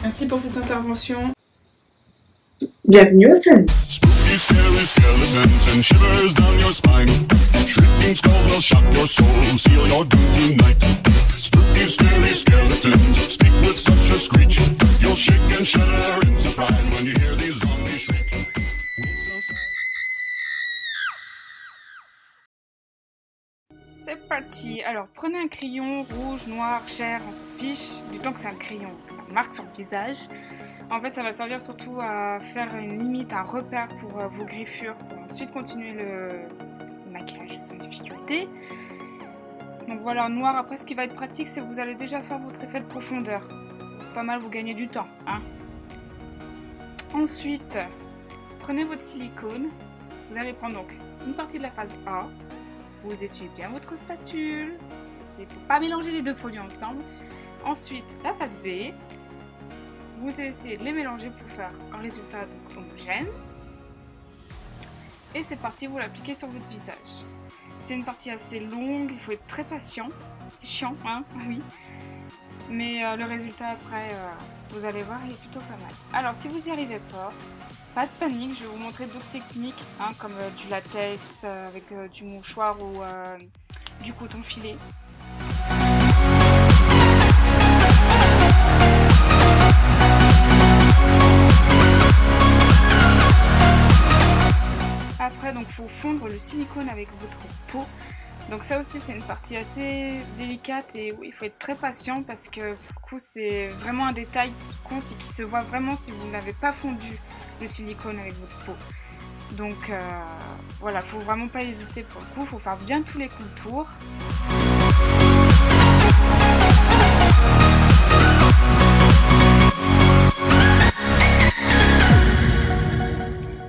Merci pour cette intervention. Bienvenue au salon. Spooky, scary skeletons and shivers down your spine. Shrieking skulls will shock your soul, seal your doom tonight. Spooky, scary skeletons speak with such a screech. You'll shake and shudder in surprise when you hear these zombies shriek. C'est parti. Alors, prenez un crayon rouge, noir, chair, on s'en fiche, du temps que c'est un crayon, que ça marque sur le visage. En fait, ça va servir surtout à faire une limite, un repère pour vos griffures, pour ensuite continuer le maquillage sans difficulté. Donc voilà, noir. Après, ce qui va être pratique, c'est que vous allez déjà faire votre effet de profondeur. Pas mal, vous gagnez du temps, hein. Ensuite, prenez votre silicone. Vous allez prendre donc une partie de la phase A. Vous essuyez bien votre spatule. Il ne faut pas mélanger les deux produits ensemble. Ensuite, la phase B. Vous essayez de les mélanger pour faire un résultat donc homogène. Et c'est parti, vous l'appliquez sur votre visage. C'est une partie assez longue, il faut être très patient. C'est chiant, hein, oui. Mais le résultat après, vous allez voir, il est plutôt pas mal. Alors, si vous n'y arrivez pas de panique, je vais vous montrer d'autres techniques, hein, comme du latex avec du mouchoir ou du coton filé. Après, donc, faut fondre le silicone avec votre peau. Donc ça aussi, c'est une partie assez délicate et oui, il faut être très patient parce que pour le coup, c'est vraiment un détail qui compte et qui se voit vraiment si vous n'avez pas fondu le silicone avec votre peau. Donc voilà, faut vraiment pas hésiter pour le coup, faut faire bien tous les contours.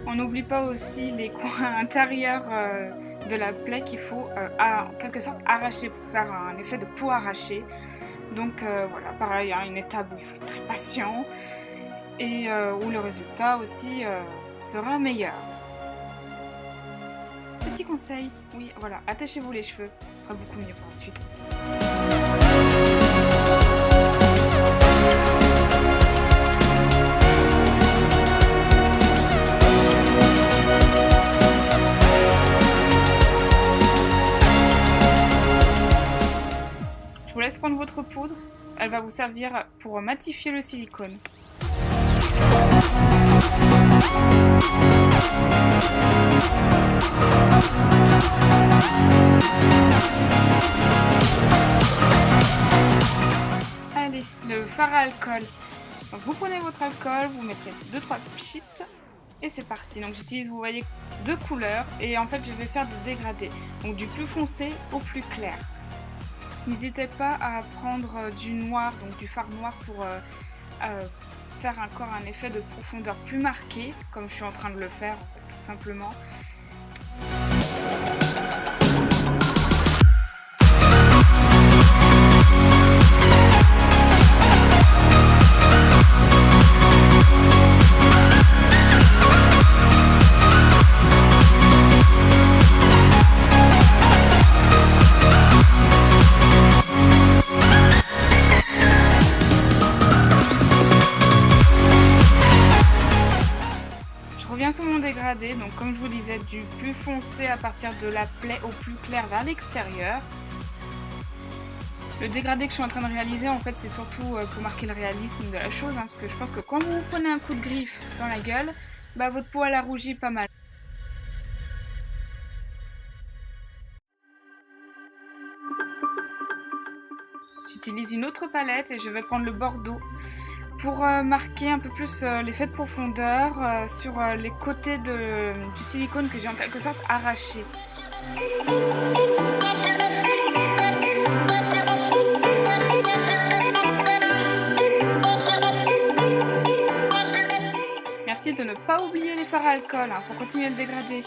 On n'oublie pas aussi les coins intérieurs de la plaie qu'il faut en quelque sorte arracher pour faire un effet de peau arrachée. Donc voilà, pareil, hein, une étape où il faut être très patient et où le résultat aussi sera meilleur. Petit conseil, oui, voilà, attachez-vous les cheveux, ce sera beaucoup mieux pour la suite. Je vous laisse prendre votre poudre, elle va vous servir pour matifier le silicone. Allez, le fard à alcool. Donc vous prenez votre alcool, vous mettrez 2-3 pchits et c'est parti. Donc j'utilise, vous voyez, 2 couleurs et en fait je vais faire des dégradés. Donc du plus foncé au plus clair. N'hésitez pas à prendre du noir, donc du fard noir pour faire encore un effet de profondeur plus marqué, comme je suis en train de le faire, en fait, tout simplement. Sur mon dégradé, donc comme je vous disais, du plus foncé à partir de la plaie au plus clair vers l'extérieur. Le dégradé que je suis en train de réaliser, en fait, c'est surtout pour marquer le réalisme de la chose, hein, parce que je pense que quand vous prenez un coup de griffe dans la gueule, bah, votre peau elle a rougi pas mal. J'utilise une autre palette et je vais prendre le bordeaux pour marquer un peu plus l'effet de profondeur sur les côtés du silicone que j'ai en quelque sorte arraché. Merci de ne pas oublier les fards à alcool, hein, pour continuer le dégradé.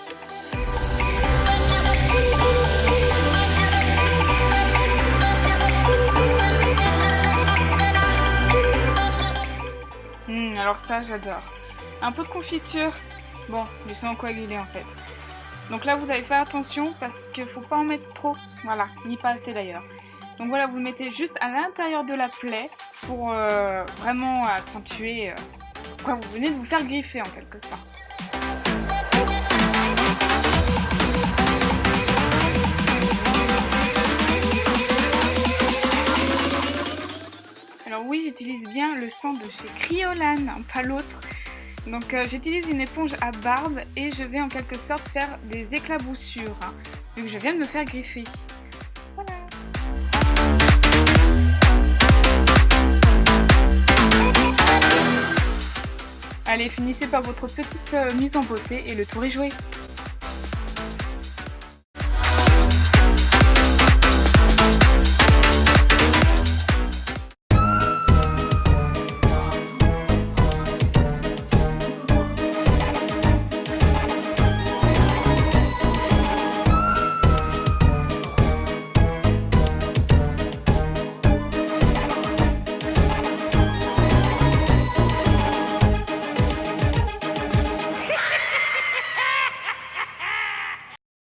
Alors ça, j'adore. Un peu de confiture. Bon, du sang coagulé en fait. Donc là, vous allez faire attention parce qu'il ne faut pas en mettre trop. Voilà, ni pas assez d'ailleurs. Donc voilà, vous le mettez juste à l'intérieur de la plaie pour vraiment accentuer quoi vous venez de vous faire griffer en quelque sorte. Alors oui, j'utilise bien le sang de chez Kryolan, hein, pas l'autre. Donc j'utilise une éponge à barbe et je vais en quelque sorte faire des éclaboussures, hein, vu que je viens de me faire griffer. Voilà. Allez, finissez par votre petite mise en beauté et le tour est joué.